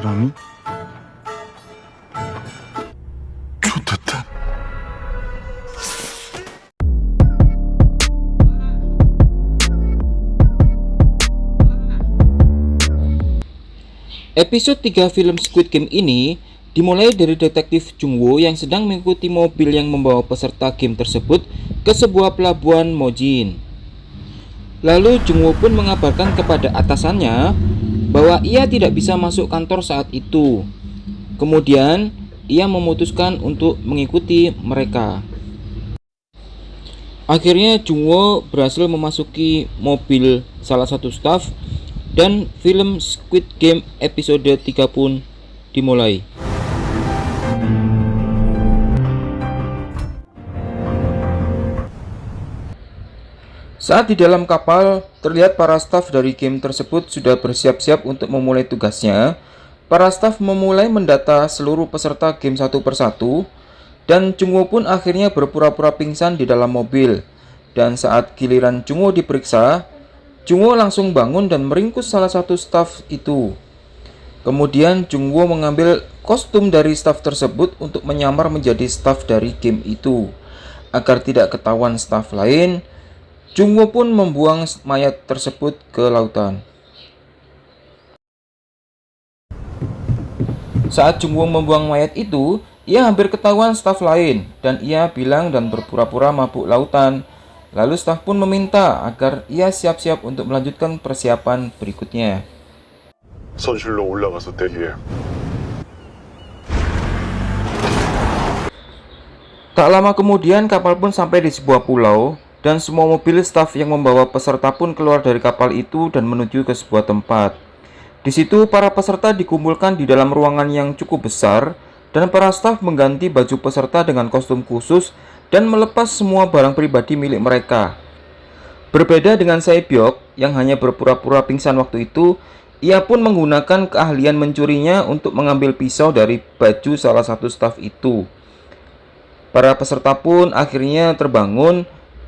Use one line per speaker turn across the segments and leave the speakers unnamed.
사람이? 좋댔다.
Episode 3 film Squid Game ini dimulai dari detektif Jung-woo yang sedang mengikuti mobil yang membawa peserta game tersebut ke sebuah pelabuhan Mojin. Lalu Jung-woo pun mengabarkan kepada atasannya bahwa ia tidak bisa masuk kantor saat itu. Kemudian ia memutuskan untuk mengikuti mereka. Akhirnya Jung-woo berhasil memasuki mobil salah satu staf dan film Squid Game episode 3 pun dimulai. Saat di dalam kapal, terlihat para staf dari game tersebut sudah bersiap-siap untuk memulai tugasnya. Para staf memulai mendata seluruh peserta game satu persatu, dan Jung-woo pun akhirnya berpura-pura pingsan di dalam mobil. Dan saat giliran Jung-woo diperiksa, Jung-woo langsung bangun dan meringkus salah satu staf itu. Kemudian Jung-woo mengambil kostum dari staf tersebut untuk menyamar menjadi staf dari game itu. Agar tidak ketahuan staf lain, Jung-woo pun membuang mayat tersebut ke lautan. Saat Jung-woo membuang mayat itu, ia hampir ketahuan staf lain dan ia bilang dan berpura-pura mabuk lautan. Lalu staf pun meminta agar ia siap-siap untuk melanjutkan persiapan berikutnya.
선실로 올라가서 대기해.
Tak lama kemudian kapal pun sampai di sebuah pulau dan semua mobil staf yang membawa peserta pun keluar dari kapal itu dan menuju ke sebuah tempat. Di situ para peserta dikumpulkan di dalam ruangan yang cukup besar dan para staf mengganti baju peserta dengan kostum khusus dan melepas semua barang pribadi milik mereka. Berbeda dengan Sae-byok yang hanya berpura-pura pingsan waktu itu, ia pun menggunakan keahlian mencurinya untuk mengambil pisau dari baju salah satu staf itu. Para peserta pun akhirnya terbangun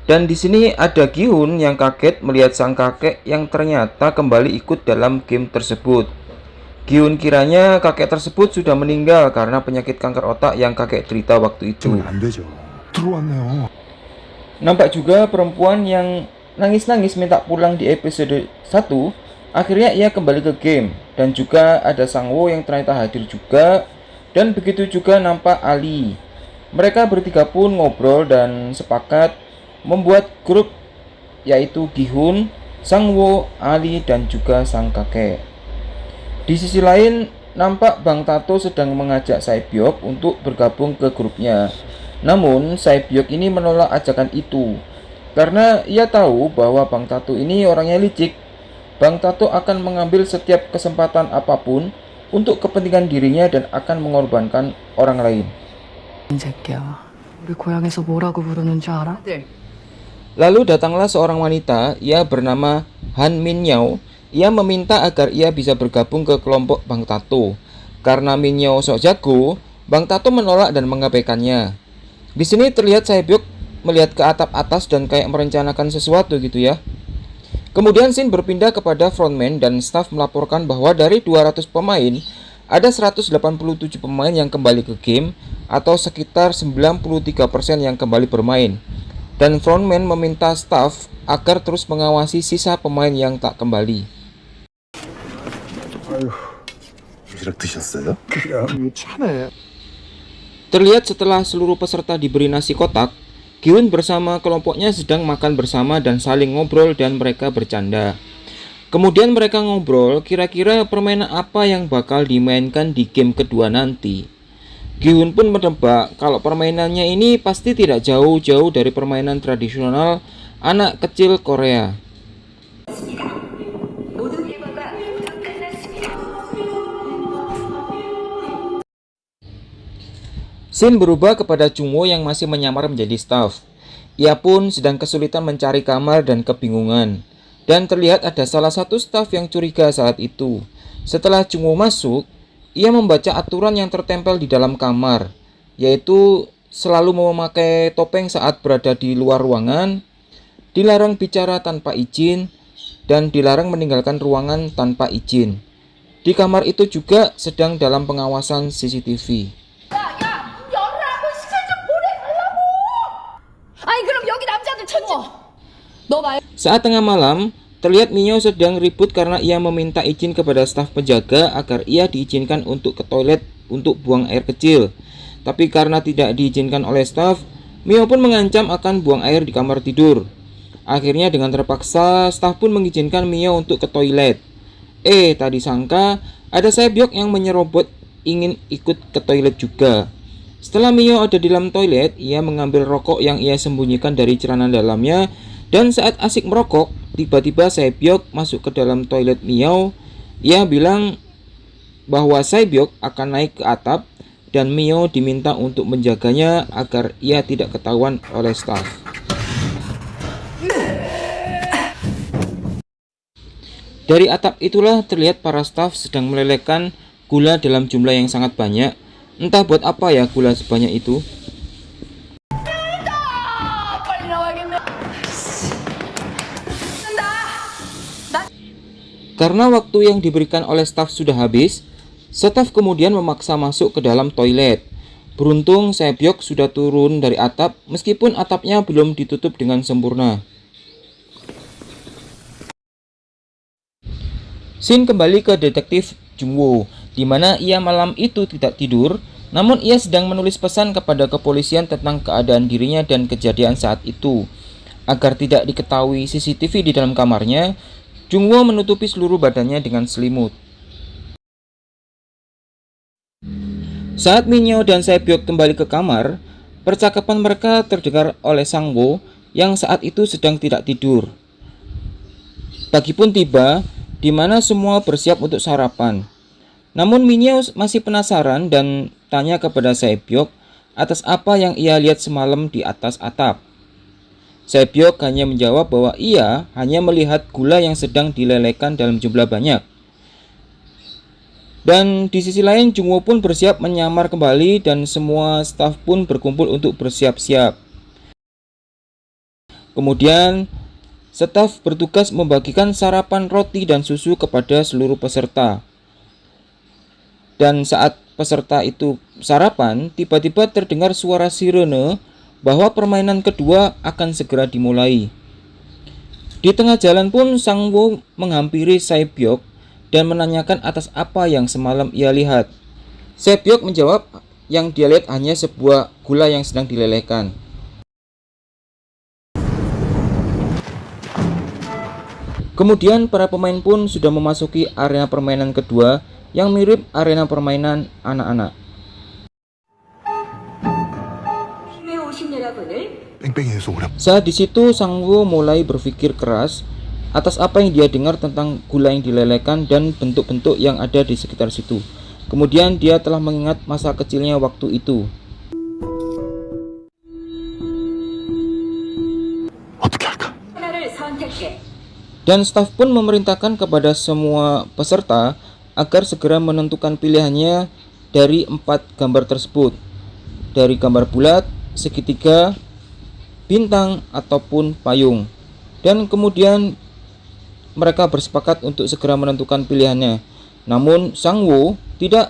dan di sini ada Gi-hun yang kaget melihat sang kakek yang ternyata kembali ikut dalam game tersebut. Gi-hun kiranya kakek tersebut sudah meninggal karena penyakit kanker otak yang kakek derita waktu itu.
안 되죠. 들어왔네요.
Nampak juga perempuan yang nangis-nangis minta pulang di episode 1. Akhirnya ia kembali ke game. Dan juga ada Sang-woo yang ternyata hadir juga. Dan begitu juga nampak Ali. Mereka bertiga pun ngobrol dan sepakat membuat grup, yaitu Gi-hun, Sang-woo, Ali, dan juga sang kakek. Di sisi lain, nampak Bang Tato sedang mengajak Sae-byok untuk bergabung ke grupnya. Namun, Sae-byok ini menolak ajakan itu karena ia tahu bahwa Bang Tato ini orangnya licik. Bang Tato akan mengambil setiap kesempatan apapun untuk kepentingan dirinya dan akan mengorbankan orang lain.
새끼야, 우리 고향에서 뭐라고 부르는 줄 알아?
Lalu datanglah seorang wanita, ia bernama Han Min-yao. Ia meminta agar ia bisa bergabung ke kelompok Bang Tato. Karena Min-yao sok jago, Bang Tato menolak dan mengabaikannya. Di sini terlihat Sae-byok melihat ke atap atas dan kayak merencanakan sesuatu gitu ya. Kemudian scene berpindah kepada frontman dan staff melaporkan bahwa dari 200 pemain, ada 187 pemain yang kembali ke game atau sekitar 93% yang kembali bermain. Dan frontman meminta staff agar terus mengawasi sisa pemain yang tak kembali.
아유, 도시락 드셨어요? 그냥 차네.
Terlihat setelah seluruh peserta diberi nasi kotak, Gi-hun bersama kelompoknya sedang makan bersama dan saling ngobrol dan mereka bercanda. Kemudian mereka ngobrol kira-kira permainan apa yang bakal dimainkan di game kedua nanti. Gi-hun pun menebak kalau permainannya ini pasti tidak jauh-jauh dari permainan tradisional anak kecil Korea. Scene berubah kepada Jung-woo yang masih menyamar menjadi staff. Ia pun sedang kesulitan mencari kamar dan kebingungan. Dan terlihat ada salah satu staff yang curiga saat itu. Setelah Jung-woo masuk, ia membaca aturan yang tertempel di dalam kamar, yaitu selalu memakai topeng saat berada di luar ruangan, dilarang bicara tanpa izin, dan dilarang meninggalkan ruangan tanpa izin. Di kamar itu juga sedang dalam pengawasan CCTV. Saat tengah malam, terlihat Mio sedang ribut karena ia meminta izin kepada staf penjaga agar ia diizinkan untuk ke toilet untuk buang air kecil. Tapi karena tidak diizinkan oleh staf, Mio pun mengancam akan buang air di kamar tidur. Akhirnya dengan terpaksa, staf pun mengizinkan Mio untuk ke toilet. Tadi sangka ada Sae-byeok yang menyerobot ingin ikut ke toilet juga. Setelah Mio ada di dalam toilet, ia mengambil rokok yang ia sembunyikan dari celana dalamnya. Dan saat asik merokok, tiba-tiba Sae-byeok masuk ke dalam toilet Mio. Ia bilang bahwa Sae-byeok akan naik ke atap dan Mio diminta untuk menjaganya agar ia tidak ketahuan oleh staf. Dari atap itulah terlihat para staf sedang melelehkan gula dalam jumlah yang sangat banyak. Entah buat apa ya gula sebanyak itu. Karena waktu yang diberikan oleh staf sudah habis, staf kemudian memaksa masuk ke dalam toilet. Beruntung Sae-byeok sudah turun dari atap meskipun atapnya belum ditutup dengan sempurna. Scene kembali ke detektif Jung-woo, di mana ia malam itu tidak tidur, namun ia sedang menulis pesan kepada kepolisian tentang keadaan dirinya dan kejadian saat itu. Agar tidak diketahui CCTV di dalam kamarnya, Jung-woo menutupi seluruh badannya dengan selimut. Saat Minyo dan Sae-byeok kembali ke kamar, percakapan mereka terdengar oleh Sang-woo yang saat itu sedang tidak tidur. Pagi pun tiba, di mana semua bersiap untuk sarapan. Namun Minyo masih penasaran dan tanya kepada Sae-byeok atas apa yang ia lihat semalam di atas atap. Sae-byeok hanya menjawab bahwa ia hanya melihat gula yang sedang dilelehkan dalam jumlah banyak. Dan di sisi lain Jung-woo pun bersiap menyamar kembali dan semua staf pun berkumpul untuk bersiap-siap. Kemudian staf bertugas membagikan sarapan roti dan susu kepada seluruh peserta. Dan saat peserta itu sarapan, tiba-tiba terdengar suara sirene bahwa permainan kedua akan segera dimulai. Di tengah jalan pun Sang-woo menghampiri Sae-byeok dan menanyakan atas apa yang semalam ia lihat. Sae-byeok menjawab yang dia lihat hanya sebuah gula yang sedang dilelehkan. Kemudian para pemain pun sudah memasuki arena permainan kedua yang mirip arena permainan anak-anak.
뺑뺑이에서 오래.
Saat di situ Sang-woo mulai berpikir keras atas apa yang dia dengar tentang gula yang dilelehkan dan bentuk-bentuk yang ada di sekitar situ. Kemudian dia telah mengingat masa kecilnya waktu itu.
어떻게 할까?
Dan staf pun memerintahkan kepada semua peserta agar segera menentukan pilihannya dari 4 gambar tersebut. Dari gambar bulat, segitiga, bintang, ataupun payung. Dan kemudian mereka bersepakat untuk segera menentukan pilihannya. Namun Sang-woo tidak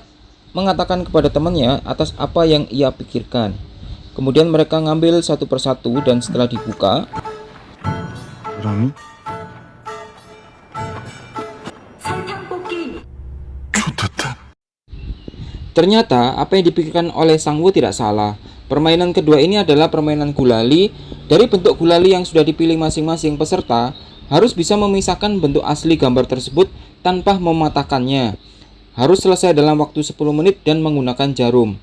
mengatakan kepada temannya atas apa yang ia pikirkan. Kemudian mereka ngambil satu persatu dan setelah dibuka,
그러니? 좋댔다.
ternyata apa yang dipikirkan oleh Sang-woo tidak salah. Permainan kedua ini adalah permainan gulali. Dari bentuk gulali yang sudah dipilih masing-masing peserta, harus bisa memisahkan bentuk asli gambar tersebut tanpa mematahkannya. Harus selesai dalam waktu 10 menit dan menggunakan jarum.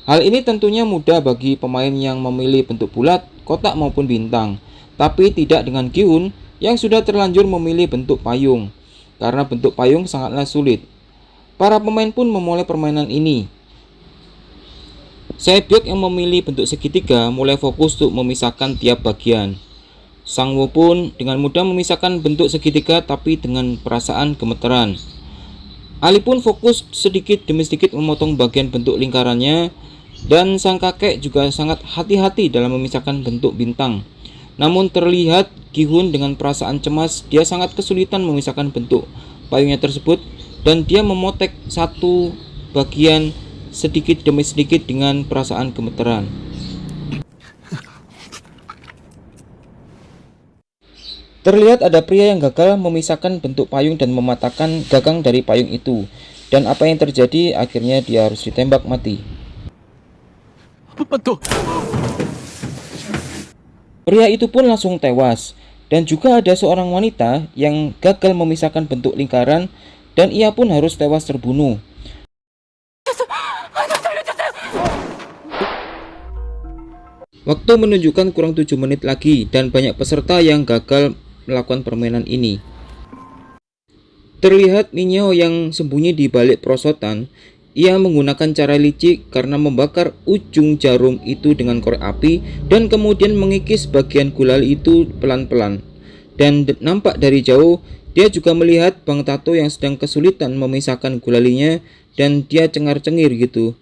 Hal ini tentunya mudah bagi pemain yang memilih bentuk bulat, kotak maupun bintang. Tapi tidak dengan Gi-hun yang sudah terlanjur memilih bentuk payung. Karena bentuk payung sangatlah sulit. Para pemain pun memulai permainan ini. Sae-byeok yang memilih bentuk segitiga mulai fokus untuk memisahkan tiap bagian. Sang-woo pun dengan mudah memisahkan bentuk segitiga tapi dengan perasaan gemeteran. Ali pun fokus sedikit demi sedikit memotong bagian bentuk lingkarannya, dan sang kakek juga sangat hati-hati dalam memisahkan bentuk bintang. Namun terlihat Gi-hun dengan perasaan cemas, dia sangat kesulitan memisahkan bentuk payungnya tersebut dan dia memotek satu bagian sedikit demi sedikit dengan perasaan gemeteran. Terlihat ada pria yang gagal memisahkan bentuk payung dan mematahkan gagang dari payung itu. Dan apa yang terjadi, akhirnya dia harus ditembak mati. Pria itu pun langsung tewas. Dan juga ada seorang wanita yang gagal memisahkan bentuk lingkaran dan ia pun harus tewas terbunuh. Waktu menunjukkan kurang 7 menit lagi dan banyak peserta yang gagal melakukan permainan ini. Terlihat Minyo yang sembunyi di balik perosotan. Ia menggunakan cara licik karena membakar ujung jarum itu dengan korek api dan kemudian mengikis bagian gulali itu pelan-pelan. Dan nampak dari jauh dia juga melihat Bang Tato yang sedang kesulitan memisahkan gulalinya dan dia cengar-cengir gitu.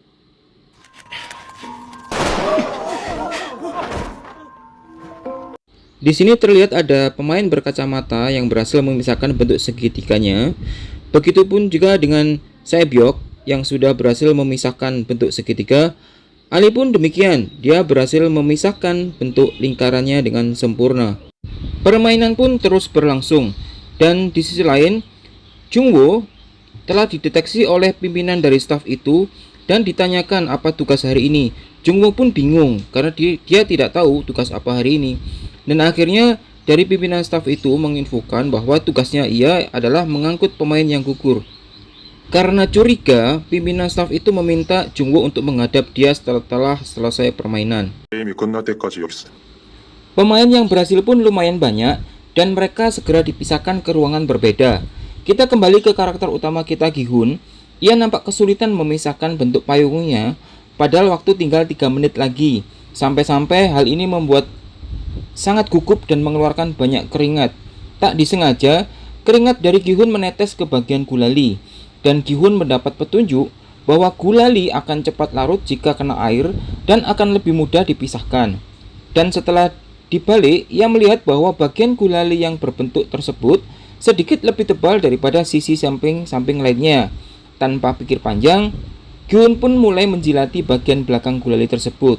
Di sini terlihat ada pemain berkacamata yang berhasil memisahkan bentuk segitiganya. Begitupun juga dengan Saebyok yang sudah berhasil memisahkan bentuk segitiga. Ali pun demikian, dia berhasil memisahkan bentuk lingkarannya dengan sempurna. Permainan pun terus berlangsung. Dan di sisi lain, Jungwoo telah dideteksi oleh pimpinan dari staf itu dan ditanyakan apa tugas hari ini. Jungwoo pun bingung karena dia tidak tahu tugas apa hari ini. Dan akhirnya dari pimpinan staf itu menginfokan bahwa tugasnya ia adalah mengangkut pemain yang gugur. Karena curiga, pimpinan staf itu meminta Jungwoo untuk menghadap dia setelah selesai permainan. Pemain yang berhasil pun lumayan banyak dan mereka segera dipisahkan ke ruangan berbeda. Kita kembali ke karakter utama kita, Gi-hun. Ia nampak kesulitan memisahkan bentuk payungnya padahal waktu tinggal 3 menit lagi. Sampai-sampai hal ini membuat sangat gugup dan mengeluarkan banyak keringat. Tak disengaja, keringat dari Gi-hun menetes ke bagian gulali. Dan Gi-hun mendapat petunjuk bahwa gulali akan cepat larut jika kena air dan akan lebih mudah dipisahkan. Dan setelah dibalik, ia melihat bahwa bagian gulali yang berbentuk tersebut sedikit lebih tebal daripada sisi samping-samping lainnya. Tanpa pikir panjang, Gi-hun pun mulai menjilati bagian belakang gulali tersebut.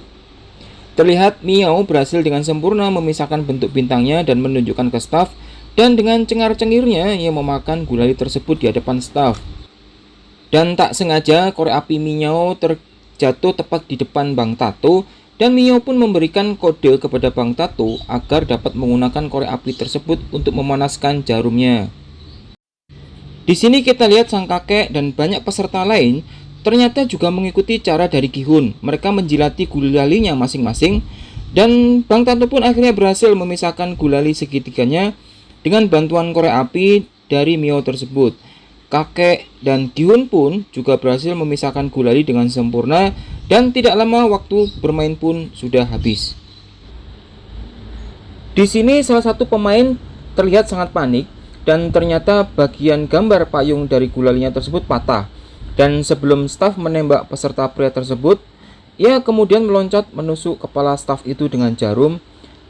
Terlihat Miao berhasil dengan sempurna memisahkan bentuk bintangnya dan menunjukkan ke staf, dan dengan cengar-cengirnya ia memakan gulali tersebut di hadapan staf. Dan tak sengaja korek api Miao terjatuh tepat di depan Bang Tato, dan Miao pun memberikan kode kepada Bang Tato agar dapat menggunakan korek api tersebut untuk memanaskan jarumnya. Di sini kita lihat sang kakek dan banyak peserta lain ternyata juga mengikuti cara dari Gi-hun. Mereka menjilati gulalinya masing-masing dan Bang Tato pun akhirnya berhasil memisahkan gulali segitiganya dengan bantuan korek api dari Miao tersebut. Kakek dan Gi-hun pun juga berhasil memisahkan gulali dengan sempurna dan tidak lama waktu bermain pun sudah habis. Di sini salah satu pemain terlihat sangat panik dan ternyata bagian gambar payung dari gulalinya tersebut patah. Dan sebelum staf menembak peserta pria tersebut, ia kemudian meloncat menusuk kepala staf itu dengan jarum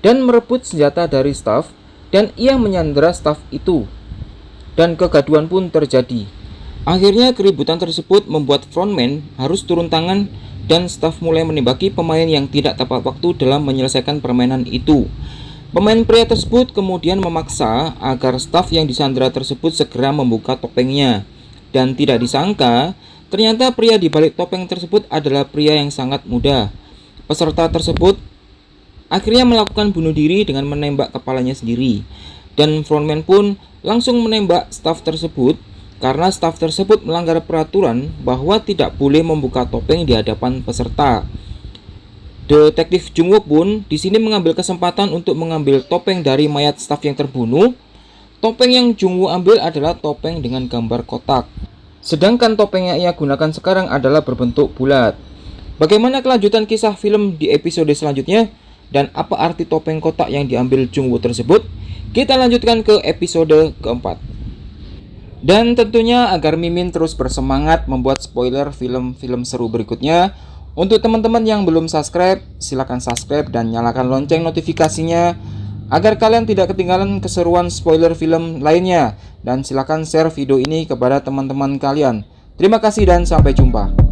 dan merebut senjata dari staf dan ia menyandera staf itu. Dan kegaduhan pun terjadi. Akhirnya keributan tersebut membuat frontman harus turun tangan dan staf mulai menembaki pemain yang tidak tepat waktu dalam menyelesaikan permainan itu. Pemain pria tersebut kemudian memaksa agar staf yang disandera tersebut segera membuka topengnya. Dan tidak disangka, ternyata pria di balik topeng tersebut adalah pria yang sangat muda. Peserta tersebut akhirnya melakukan bunuh diri dengan menembak kepalanya sendiri. Dan frontman pun langsung menembak staf tersebut karena staf tersebut melanggar peraturan bahwa tidak boleh membuka topeng di hadapan peserta. Detektif Jungwoo pun di sini mengambil kesempatan untuk mengambil topeng dari mayat staf yang terbunuh. Topeng yang Jungwoo ambil adalah topeng dengan gambar kotak. Sedangkan topeng yang ia gunakan sekarang adalah berbentuk bulat. Bagaimana kelanjutan kisah film di episode selanjutnya? Dan apa arti topeng kotak yang diambil Jungwoo tersebut? Kita lanjutkan ke episode keempat. Dan tentunya agar Mimin terus bersemangat membuat spoiler film-film seru berikutnya, untuk teman-teman yang belum subscribe, silakan subscribe dan nyalakan lonceng notifikasinya agar kalian tidak ketinggalan keseruan spoiler film lainnya. Dan silakan share video ini kepada teman-teman kalian. Terima kasih dan sampai jumpa.